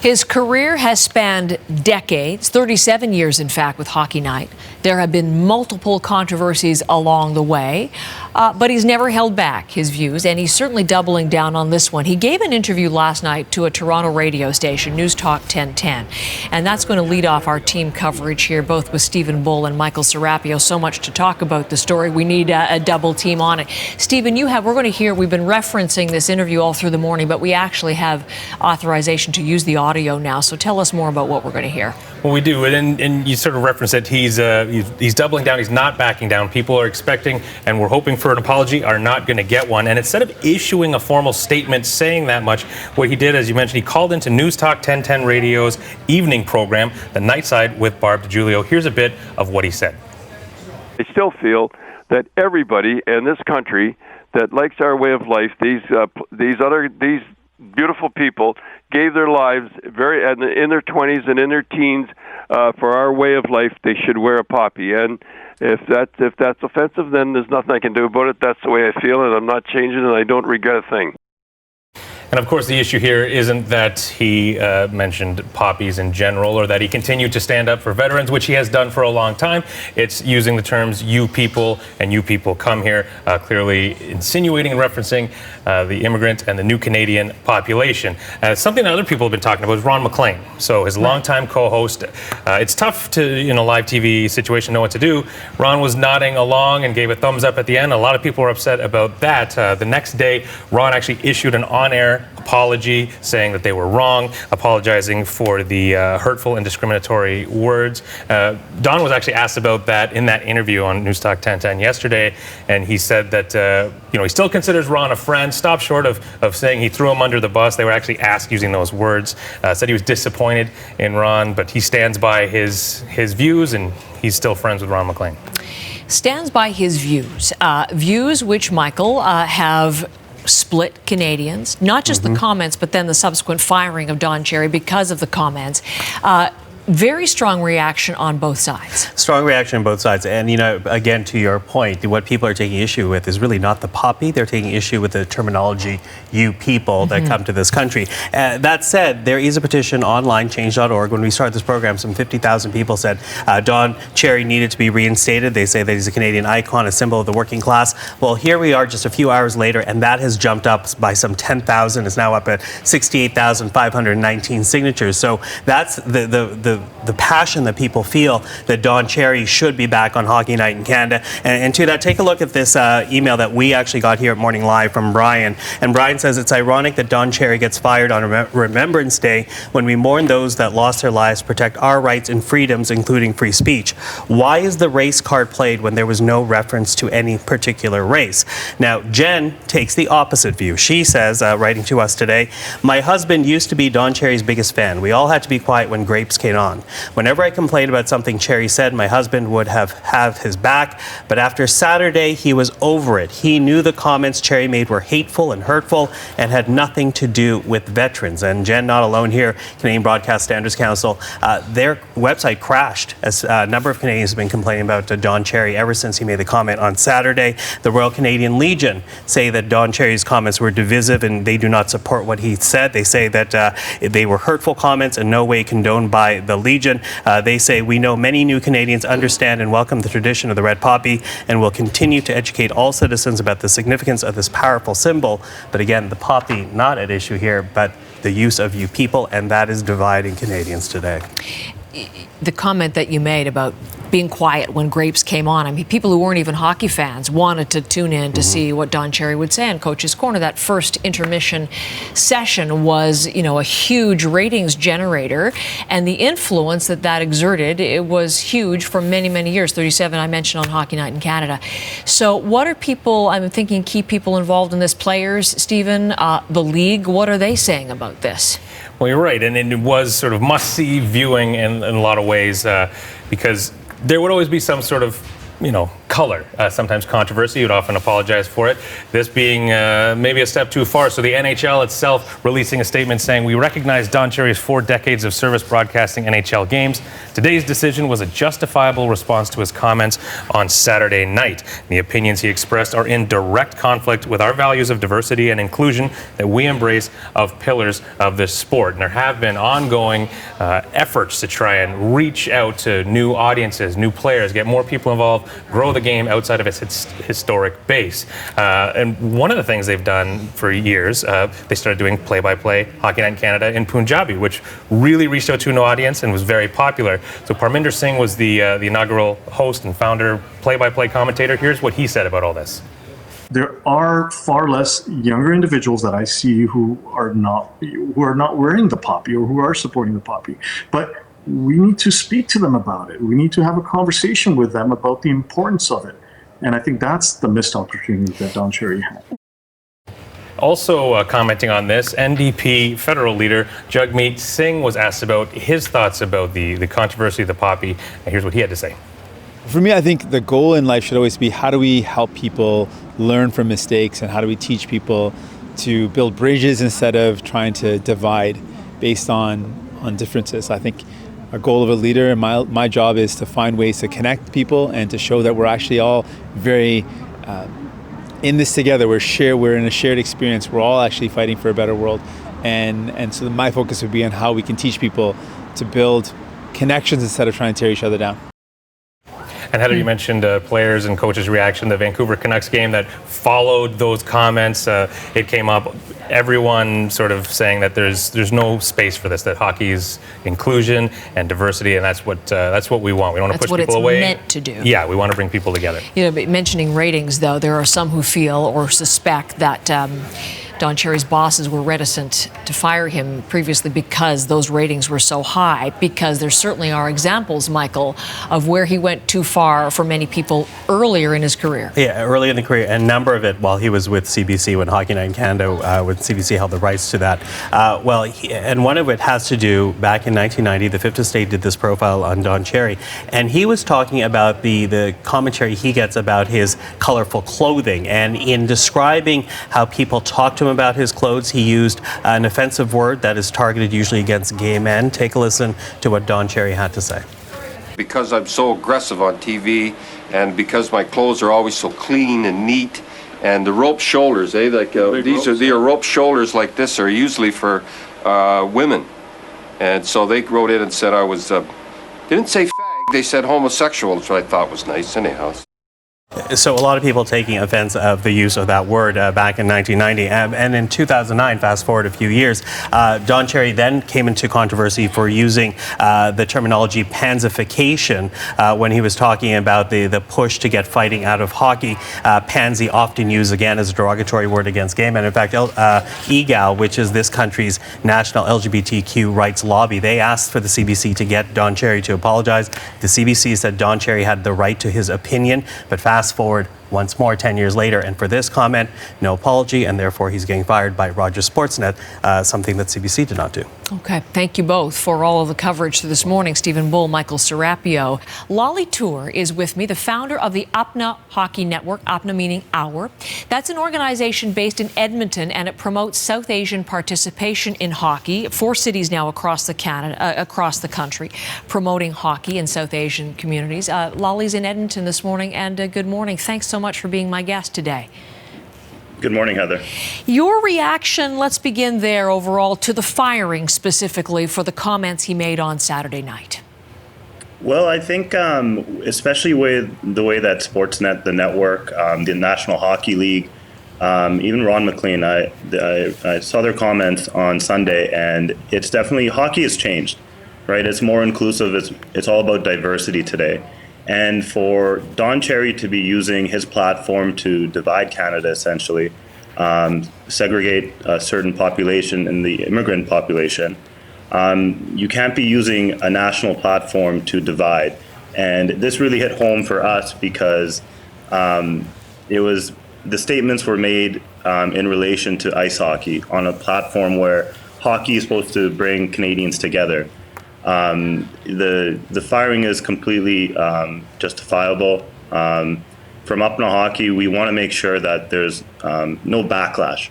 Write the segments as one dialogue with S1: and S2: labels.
S1: His career has spanned decades, 37 years, in fact, with Hockey Night. There have been multiple controversies along the way, but he's never held back his views, and he's certainly doubling down on this one. He gave an interview last night to a Toronto radio station, News Talk 1010, and that's going to lead off our team coverage here, both with Stephen Bull and Michael Serapio. So much to talk about the story. We need a double team on it. Stephen, we're going to hear, we've been referencing this interview all through the morning, but we actually have authorization to use the audio now. So tell us more about what we're going to hear.
S2: Well, we do, and you sort of referenced it. He's doubling down. He's not backing down. People are expecting, and we're hoping for an apology, are not going to get one. And instead of issuing a formal statement saying that much, what he did, as you mentioned, he called into News Talk 1010 Radio's evening program, The Night Side with Barb DiGiulio. Here's a bit of what he said.
S3: I still feel that everybody in this country that likes our way of life, these beautiful people gave their lives in their 20s and in their teens for our way of life. They should wear a poppy, and if that's offensive, then there's nothing I can do about it. That's the way I feel, and I'm not changing, and I don't regret a thing.
S2: And of course, the issue here isn't that he mentioned poppies in general, or that he continued to stand up for veterans, which he has done for a long time. It's using the terms "you people" and "you people come here," clearly insinuating and referencing the immigrant and the new Canadian population. Something that other people have been talking about is Ron MacLean. So his longtime co-host. It's tough to, in a live TV situation, know what to do. Ron was nodding along and gave a thumbs up at the end. A lot of people were upset about that. The next day, Ron actually issued an on-air apology saying that they were wrong, apologizing for the hurtful and discriminatory words. Don was actually asked about that in that interview on News Talk 1010 yesterday, and he said that he still considers Ron a friend, stopped short of saying he threw him under the bus. They were actually asked using those words. Said he was disappointed in Ron, but he stands by his views, and he's still friends with Ron MacLean.
S1: Stands by his views, views which, Michael, have split Canadians, not just the comments, but then the subsequent firing of Don Cherry because of the comments. Very strong reaction on both sides.
S4: Strong reaction on both sides. And, again, to your point, what people are taking issue with is really not the poppy. They're taking issue with the terminology, you people, that come to this country. That said, there is a petition online, change.org. When we started this program, some 50,000 people said Don Cherry needed to be reinstated. They say that he's a Canadian icon, a symbol of the working class. Well, here we are just a few hours later, and that has jumped up by some 10,000. It's now up at 68,519 signatures. So that's the passion that people feel that Don Cherry should be back on Hockey Night in Canada. And to that, take a look at this email that we actually got here at Morning Live from Brian. And Brian says, it's ironic that Don Cherry gets fired on Remembrance Day when we mourn those that lost their lives, protect our rights and freedoms, including free speech. Why is the race card played when there was no reference to any particular race? Now, Jen takes the opposite view. She says, writing to us today, my husband used to be Don Cherry's biggest fan. We all had to be quiet when Grapes came on. Whenever I complained about something Cherry said, my husband would have his back. But after Saturday, he was over it. He knew the comments Cherry made were hateful and hurtful and had nothing to do with veterans. And Jen, not alone here, Canadian Broadcast Standards Council, their website crashed as a number of Canadians have been complaining about Don Cherry ever since he made the comment on Saturday. The Royal Canadian Legion say that Don Cherry's comments were divisive and they do not support what he said. They say that they were hurtful comments and no way condoned by the Legion. They say, we know many new Canadians understand and welcome the tradition of the red poppy and will continue to educate all citizens about the significance of this powerful symbol. But again, the poppy not at issue here, but the use of you people, and that is dividing Canadians today.
S1: The comment that you made about being quiet when Grapes came on, I mean, people who weren't even hockey fans wanted to tune in to see what Don Cherry would say in Coach's Corner. That first intermission session was, a huge ratings generator, and the influence that exerted, it was huge for many, many years. 37, I mentioned, on Hockey Night in Canada. So what are people, I'm thinking key people involved in this, players, Stephen, the league, what are they saying about this?
S2: Well, you're right, and it was sort of must-see viewing in a lot of ways because there would always be some sort of, color, sometimes controversy. He would often apologize for it. This being maybe a step too far. So the NHL itself releasing a statement saying, "We recognize Don Cherry's 4 decades of service broadcasting NHL games. Today's decision was a justifiable response to his comments on Saturday night. The opinions he expressed are in direct conflict with our values of diversity and inclusion that we embrace of pillars of this sport." And there have been ongoing efforts to try and reach out to new audiences, new players, get more people involved, grow the game outside of its historic base. And one of the things they've done for years, they started doing play-by-play Hockey Night in Canada in Punjabi, which really reached out to an audience and was very popular. So Parminder Singh was the inaugural host and founder, play-by-play commentator. Here's what he said about all this.
S5: There are far less younger individuals that I see who are not wearing the poppy or who are supporting the poppy. But we need to speak to them about it. We need to have a conversation with them about the importance of it. And I think that's the missed opportunity that Don Cherry had.
S2: Also commenting on this, NDP federal leader Jagmeet Singh was asked about his thoughts about the controversy of the poppy. And here's what he had to say.
S6: For me, I think the goal in life should always be, how do we help people learn from mistakes, and how do we teach people to build bridges instead of trying to divide based on differences. I think our goal of a leader and my job is to find ways to connect people and to show that we're actually all very in this together. We're in a shared experience. We're all actually fighting for a better world. And so my focus would be on how we can teach people to build connections instead of trying to tear each other down.
S2: And Heather, you mentioned players and coaches' reaction to the Vancouver Canucks game that followed those comments. It came up, everyone sort of saying that there's no space for this, that hockey's inclusion and diversity, and that's what we want. We don't want to push people away.
S1: That's what it's meant to do.
S2: Yeah, we want to bring people together.
S1: You know, but mentioning ratings, though, there are some who feel or suspect that Don Cherry's bosses were reticent to fire him previously because those ratings were so high, because there certainly are examples, Michael, of where he went too far for many people earlier in his career.
S4: Yeah, early in the career, and a number of it while he was with CBC, when Hockey Night in Canada, when CBC held the rights to that. And one of it has to do, back in 1990, the Fifth Estate did this profile on Don Cherry, and he was talking about the commentary he gets about his colorful clothing, and in describing how people talk to him about his clothes, he used an offensive word that is targeted usually against gay men. Take a listen to what Don Cherry had to say.
S7: Because I'm so aggressive on TV, and because my clothes are always so clean and neat, and the rope shoulders, the rope shoulders like this are usually for women, and so they wrote in and said I was didn't say fag, they said homosexual, which I thought was nice anyhow.
S4: So a lot of people taking offense of the use of that word back in 1990. And in 2009, fast forward a few years, Don Cherry then came into controversy for using the terminology pansification when he was talking about the push to get fighting out of hockey. Pansy often used again as a derogatory word against gay men. In fact, EGAL, which is this country's national LGBTQ rights lobby, they asked for the CBC to get Don Cherry to apologize. The CBC said Don Cherry had the right to his opinion, but fast forward once more 10 years later, and for this comment, no apology, and therefore he's getting fired by Rogers Sportsnet, something that CBC did not do.
S1: Okay, thank you both for all of the coverage this morning. Stephen Bull, Michael Serapio. Lali Toor is with me, the founder of the Apna Hockey Network, Apna meaning hour. That's an organization based in Edmonton, and it promotes South Asian participation in hockey. 4 cities now across the country, promoting hockey in South Asian communities. Lali's in Edmonton this morning, and good morning. Thanks so much for being my guest today.
S8: Good morning, Heather.
S1: Your reaction, let's begin there overall, to the firing specifically for the comments he made on Saturday night.
S8: Well, I think especially with the way that Sportsnet, the network, the National Hockey League, even Ron McLean, I saw their comments on Sunday, and it's definitely, hockey has changed, right? It's more inclusive. It's all about diversity today. And for Don Cherry to be using his platform to divide Canada, essentially, segregate a certain population in the immigrant population, you can't be using a national platform to divide. And this really hit home for us because the statements were made in relation to ice hockey on a platform where hockey is supposed to bring Canadians together. The firing is completely justifiable. from Apna Hockey, we want to make sure that there's no backlash.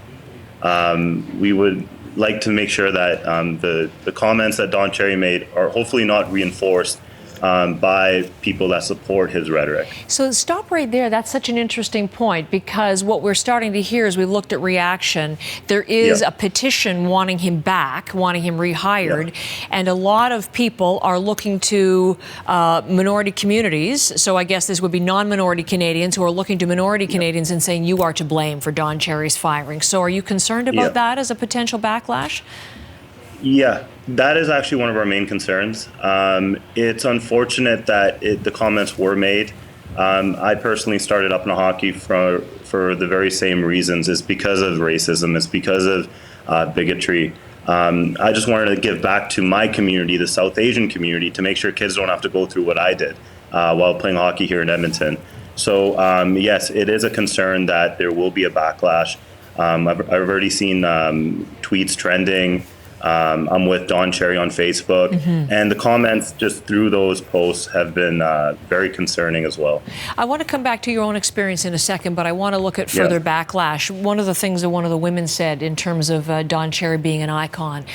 S8: We would like to make sure that the comments that Don Cherry made are hopefully not reinforced by people that support his rhetoric.
S1: So stop right there. That's such an interesting point, because what we're starting to hear as we looked at reaction, there is a petition wanting him back, wanting him rehired, and a lot of people are looking to minority communities. So I guess this would be non-minority Canadians who are looking to minority Canadians and saying you are to blame for Don Cherry's firing. So are you concerned about that as a potential backlash? Yeah,
S8: that is actually one of our main concerns. It's unfortunate that the comments were made. I personally started Apna Hockey for the very same reasons. It's because of racism. It's because of bigotry. I just wanted to give back to my community, the South Asian community, to make sure kids don't have to go through what I did while playing hockey here in Edmonton. So yes, it is a concern that there will be a backlash. I've already seen tweets trending. I'm with Don Cherry on Facebook, and the comments just through those posts have been very concerning as well.
S1: I want to come back to your own experience in a second, but I want to look at further backlash. One of the things that one of the women said in terms of Don Cherry being an icon,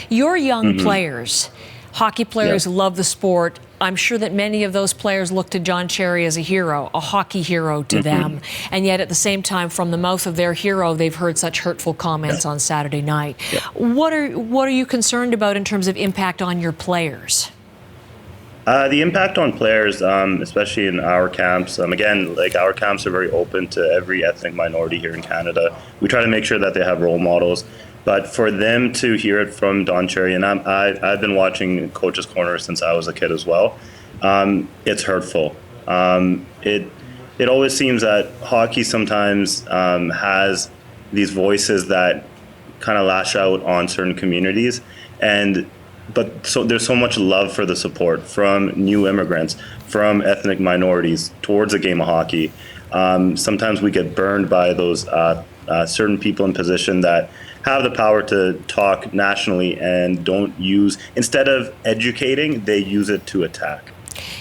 S1: your young players, hockey players, love the sport. I'm sure that many of those players look to Don Cherry as a hero, a hockey hero to them. And yet at the same time, from the mouth of their hero, they've heard such hurtful comments on Saturday night. What are you concerned about in terms of impact on your players?
S8: The impact on players, especially in our camps, again, like our camps are very open to every ethnic minority here in Canada. We try to make sure that they have role models. But for them to hear it from Don Cherry, and I've been watching Coach's Corner since I was a kid as well, it's hurtful. It always seems that hockey sometimes has these voices that kind of lash out on certain communities, but there's so much love for the support from new immigrants, from ethnic minorities towards the game of hockey. Sometimes we get burned by those certain people in position that have the power to talk nationally and don't use, instead of educating, they use it to attack.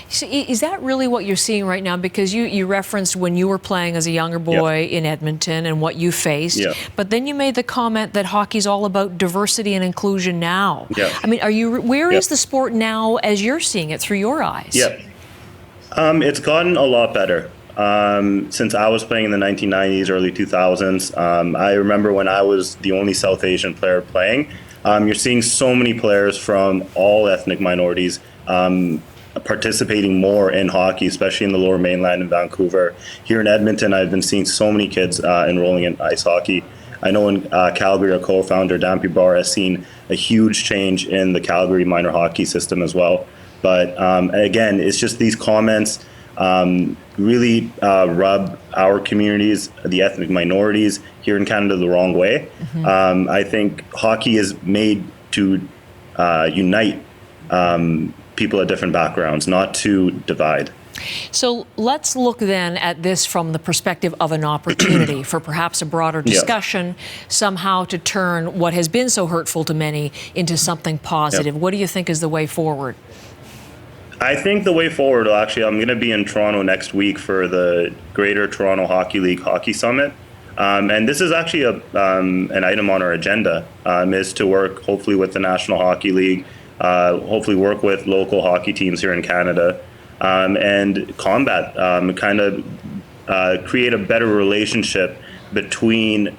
S1: So is that really what you're seeing right now? Because you referenced when you were playing as a younger boy in Edmonton and what you faced, but then you made the comment that hockey's all about diversity and inclusion now. I mean, where is the sport now as you're seeing it through your eyes?
S8: It's gotten a lot better. Since I was playing in the 1990s, early 2000s, I remember when I was the only South Asian player playing. You're seeing so many players from all ethnic minorities participating more in hockey, especially in the Lower Mainland in Vancouver. Here in Edmonton, I've been seeing so many kids enrolling in ice hockey. I know in Calgary, our co-founder, Dampy Barr, has seen a huge change in the Calgary minor hockey system as well. But again, it's just these comments really rub our communities, the ethnic minorities here in Canada, the wrong way. I think hockey is made to unite people of different backgrounds, not to divide.
S1: So let's look then at this from the perspective of an opportunity for perhaps a broader discussion, somehow to turn what has been so hurtful to many into something positive. What do you think is the way forward?
S8: I think the way forward, actually, I'm going to be in Toronto next week for the Greater Toronto Hockey League Hockey Summit. And this is actually an item on our agenda, is to work hopefully with the National Hockey League, hopefully work with local hockey teams here in Canada, and combat, create a better relationship between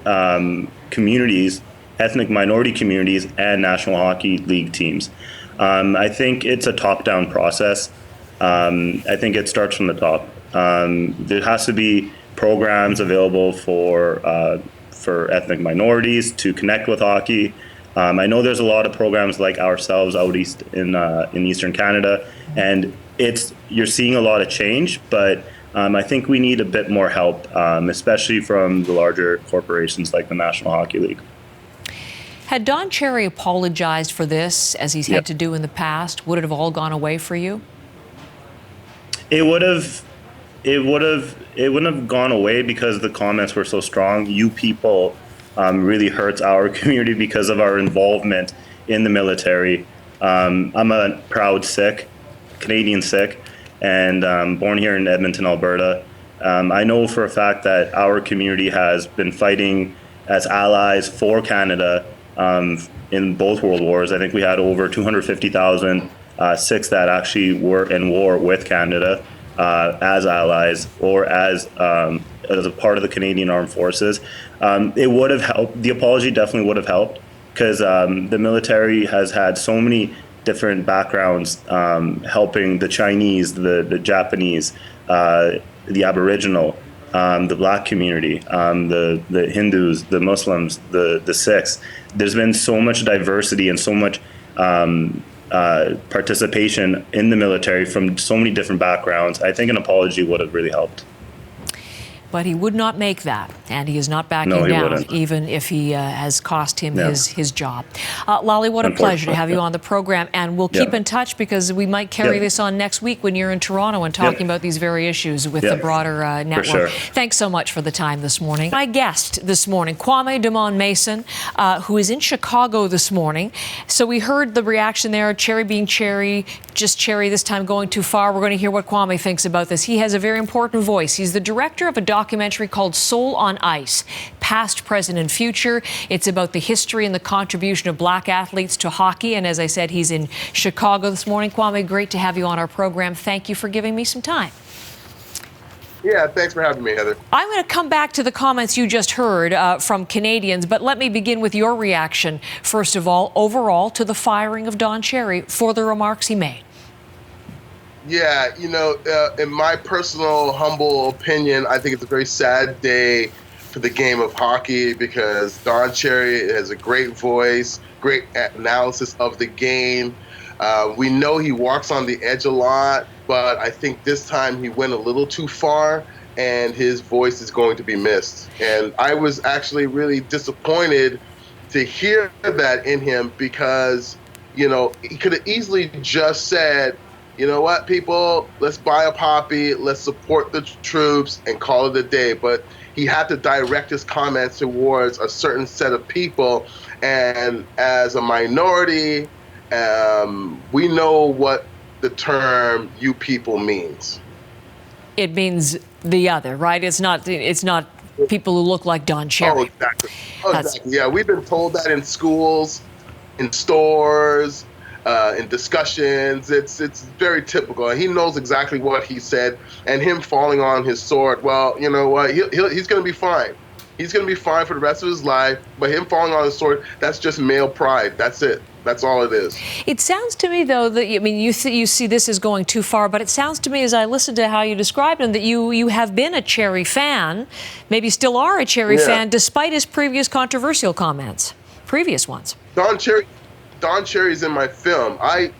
S8: communities, ethnic minority communities, and National Hockey League teams. I think it's a top-down process. I think it starts from the top. There has to be programs available for ethnic minorities to connect with hockey. I know there's a lot of programs like ourselves out east in Eastern Canada, and you're seeing a lot of change, but I think we need a bit more help, especially from the larger corporations like the National Hockey League.
S1: Had Don Cherry apologized for this, as he's had to do in the past, would it have all gone away for you?
S8: It wouldn't have gone away because the comments were so strong. You people really hurts our community because of our involvement in the military. I'm a proud Sikh, Canadian Sikh, and born here in Edmonton, Alberta. I know for a fact that our community has been fighting as allies for Canada in both World Wars. I think we had over 250,000 Sikhs that actually were in war with Canada as allies or as a part of the Canadian Armed Forces. It would have helped. The apology definitely would have helped, because the military has had so many different backgrounds helping the Chinese, the Japanese, the Aboriginal, the Black community, the Hindus, the Muslims, the Sikhs. There's been so much diversity and so much participation in the military from so many different backgrounds. I think an apology would have really helped.
S1: But he would not make that, and he is not backing down,
S8: wouldn't.
S1: even if he has cost him his job. Lali, what a pleasure to have you on the program, and we'll keep in touch, because we might carry this on next week when you're in Toronto and talking about these very issues with the broader network.
S8: Sure.
S1: Thanks so much for the time this morning. My guest this morning, Kwame Damon Mason, who is in Chicago this morning. So we heard the reaction there, cherry being cherry, just cherry this time going too far. We're going to hear what Kwame thinks about this. He has a very important voice. He's the director of a documentary called Soul on Ice, Past, Present, and Future. It's about the history and the contribution of Black athletes to hockey. And as I said, he's in Chicago this morning. Kwame, great to have you on our program. Thank you for giving me some time.
S9: Yeah, thanks for having me, Heather.
S1: I'm going to come back to the comments you just heard from Canadians, but let me begin with your reaction, first of all, overall, to the firing of Don Cherry for the remarks he made.
S9: Yeah, in my personal, humble opinion, I think it's a very sad day for the game of hockey, because Don Cherry has a great voice, great analysis of the game. We know he walks on the edge a lot, but I think this time he went a little too far, and his voice is going to be missed. And I was actually really disappointed to hear that in him, because, he could have easily just said, you know what, people, let's buy a poppy, let's support the troops, and call it a day. But he had to direct his comments towards a certain set of people. And as a minority, we know what the term "you people" means.
S1: It means the other, right? It's not people who look like Don Cherry.
S9: Oh, exactly. Yeah, we've been told that in schools, in stores, in discussions. It's very typical. And he knows exactly what he said, and him falling on his sword, well, you know what, he's going to be fine. He's going to be fine for the rest of his life, but him falling on his sword, that's just male pride. That's it. That's all it is.
S1: It sounds to me, though, that, you see this as going too far, but it sounds to me, as I listen to how you described him, that you have been a Cherry fan, maybe still are a Cherry fan, despite his previous controversial comments, previous ones.
S9: Don Cherry's in my film. I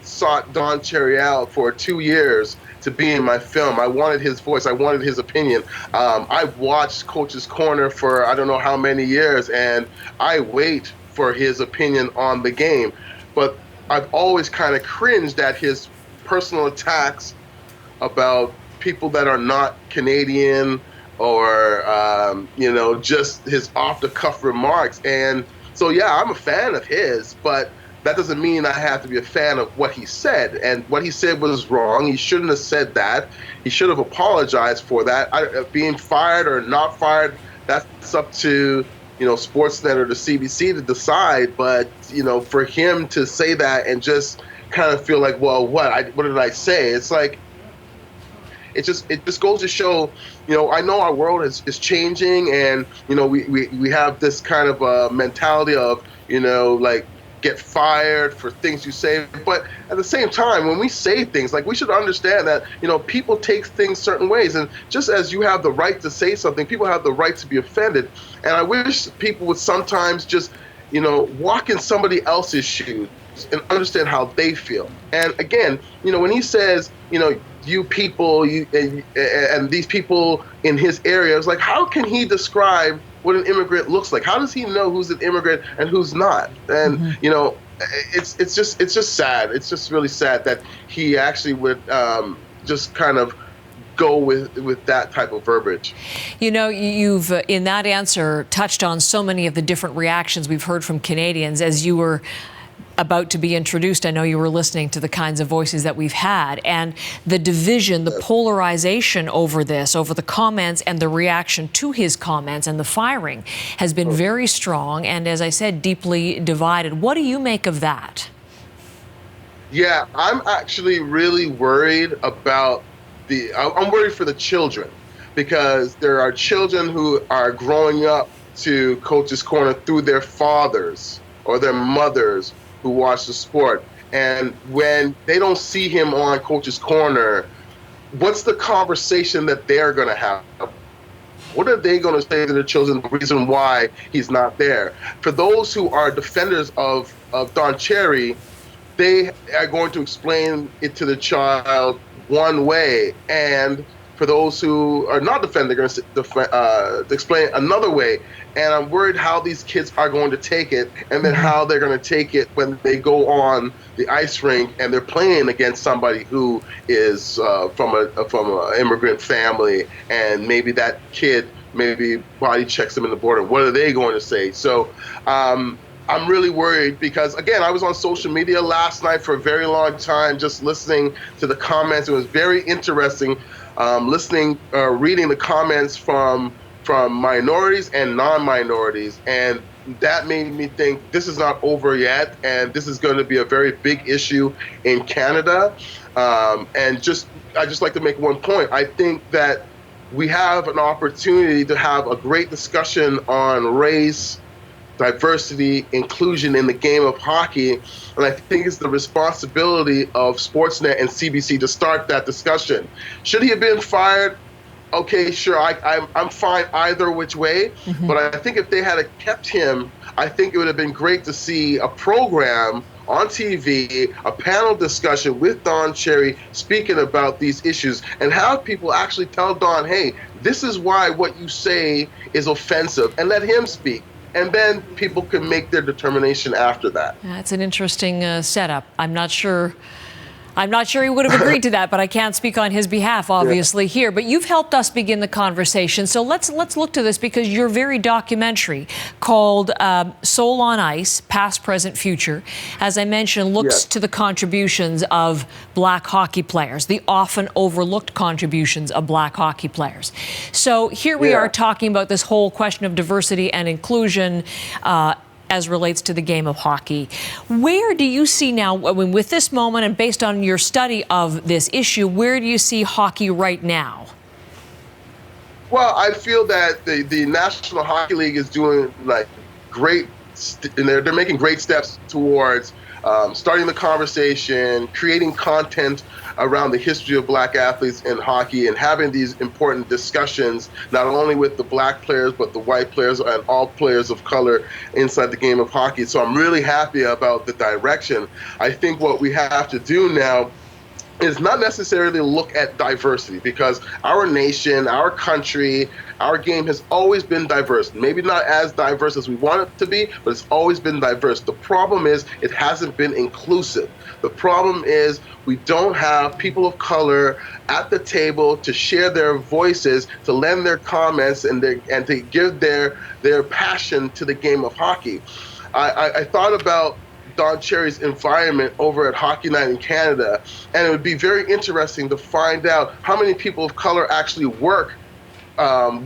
S9: sought Don Cherry out for 2 years to be in my film. I wanted his voice. I wanted his opinion. I've watched Coach's Corner for I don't know how many years, and I wait for his opinion on the game. But I've always kind of cringed at his personal attacks about people that are not Canadian, or just his off-the-cuff remarks. And so, yeah, I'm a fan of his, but that doesn't mean I have to be a fan of what he said. And what he said was wrong. He shouldn't have said that. He should have apologized for that. Being fired or not fired, that's up to, Sportsnet or the CBC to decide. But, for him to say that and just kind of feel like, well, what did I say? It's like, it just goes to show, I know our world is changing, and, we have this kind of mentality of, get fired for things you say. But at the same time, when we say things, we should understand that, people take things certain ways. And just as you have the right to say something, people have the right to be offended. And I wish people would sometimes just, walk in somebody else's shoes and understand how they feel. And again, when he says, you people, and these people in his area, it's like, how can he describe what an immigrant looks like? How does he know who's an immigrant and who's not? And it's just sad. It's just really sad that he actually would just kind of go with that type of verbiage.
S1: You've in that answer touched on so many of the different reactions we've heard from Canadians as you were about to be introduced, I know you were listening to the kinds of voices that we've had, and the division, the polarization over this, over the comments and the reaction to his comments and the firing has been very strong and, as I said, deeply divided. What do you make of that?
S9: Yeah, I'm actually really worried about I'm worried for the children, because there are children who are growing up to Coach's Corner through their fathers or their mothers who watch the sport. And when they don't see him on Coach's Corner, what's the conversation that they're going to have? What are they going to say to their children, the reason why he's not there? For those who are defenders of Don Cherry, they are going to explain it to the child one way, and for those who are not defending, they're going to explain it another way. And I'm worried how these kids are going to take it, and then how they're going to take it when they go on the ice rink and they're playing against somebody who is from an immigrant family, and maybe that kid maybe body checks them in the border. What are they going to say? So I'm really worried, because, again, I was on social media last night for a very long time just listening to the comments. It was very interesting reading the comments from minorities and non-minorities, and that made me think this is not over yet, and this is going to be a very big issue in Canada. I just like to make one point. I think that we have an opportunity to have a great discussion on race, diversity, inclusion in the game of hockey, and I think it's the responsibility of Sportsnet and CBC to start that discussion. Should he have been fired? Okay, sure, I'm fine either which way, but I think if they had kept him, I think it would have been great to see a program on TV, a panel discussion with Don Cherry speaking about these issues, and have people actually tell Don, hey, this is why what you say is offensive, and let him speak. And then people can make their determination after that.
S1: That's an interesting setup. I'm not sure he would have agreed to that, but I can't speak on his behalf, obviously, here. But you've helped us begin the conversation. So let's look to this, because your very documentary called Soul on Ice, Past, Present, Future, as I mentioned, looks to the contributions of black hockey players, the often overlooked contributions of black hockey players. So here we are talking about this whole question of diversity and inclusion as relates to the game of hockey. Where do you see now, I mean, with this moment and based on your study of this issue, where do you see hockey right now?
S9: Well, I feel that the National Hockey League is doing great, and they're making great steps towards starting the conversation, creating content around the history of black athletes in hockey, and having these important discussions, not only with the black players, but the white players and all players of color inside the game of hockey. So I'm really happy about the direction. I think what we have to do now is not necessarily look at diversity, because our nation, our country, our game has always been diverse. Maybe not as diverse as we want it to be, but it's always been diverse. The problem is it hasn't been inclusive. The problem is we don't have people of color at the table to share their voices, to lend their comments, and to give their passion to the game of hockey. I thought about Don Cherry's environment over at Hockey Night in Canada, and it would be very interesting to find out how many people of color actually work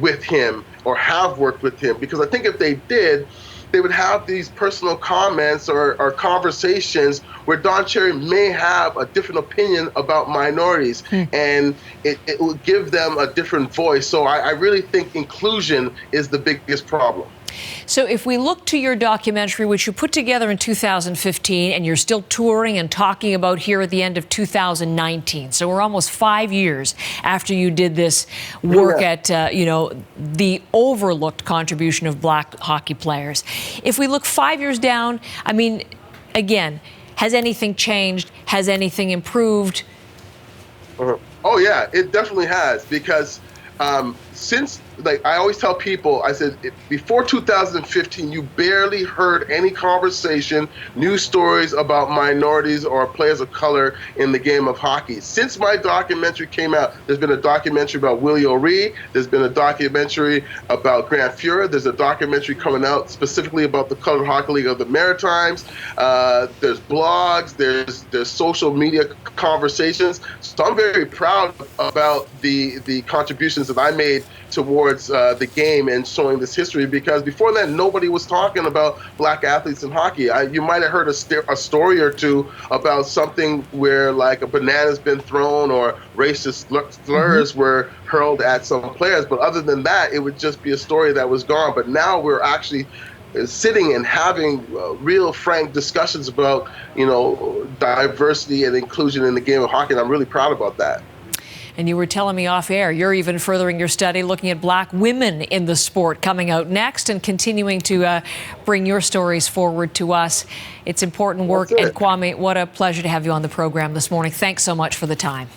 S9: with him or have worked with him, because I think if they did, they would have these personal comments or conversations where Don Cherry may have a different opinion about minorities, and it will give them a different voice. So I really think inclusion is the biggest problem.
S1: So if we look to your documentary, which you put together in 2015, and you're still touring and talking about here at the end of 2019, so we're almost 5 years after you did this work at, the overlooked contribution of black hockey players. If we look 5 years down, I mean, again, has anything changed? Has anything improved?
S9: Oh, yeah, it definitely has, because since, like I always tell people, I said, before 2015, you barely heard any conversation, news stories about minorities or players of color in the game of hockey. Since my documentary came out, there's been a documentary about Willie O'Ree, there's been a documentary about Grant Fuhrer, there's a documentary coming out specifically about the Colored Hockey League of the Maritimes, there's blogs, there's social media conversations. So I'm very proud about the contributions that I made towards the game and showing this history, because before that nobody was talking about black athletes in hockey. You might have heard a story or two about something where like a banana's been thrown or racist slurs were hurled at some players, but other than that it would just be a story that was gone. But now we're actually sitting and having real frank discussions about, you know, diversity and inclusion in the game of hockey, and I'm really proud about that.
S1: And you were telling me off air, you're even furthering your study, looking at black women in the sport, coming out next and continuing to bring your stories forward to us. It's important work. And Kwame, what a pleasure to have you on the program this morning. Thanks so much for the time.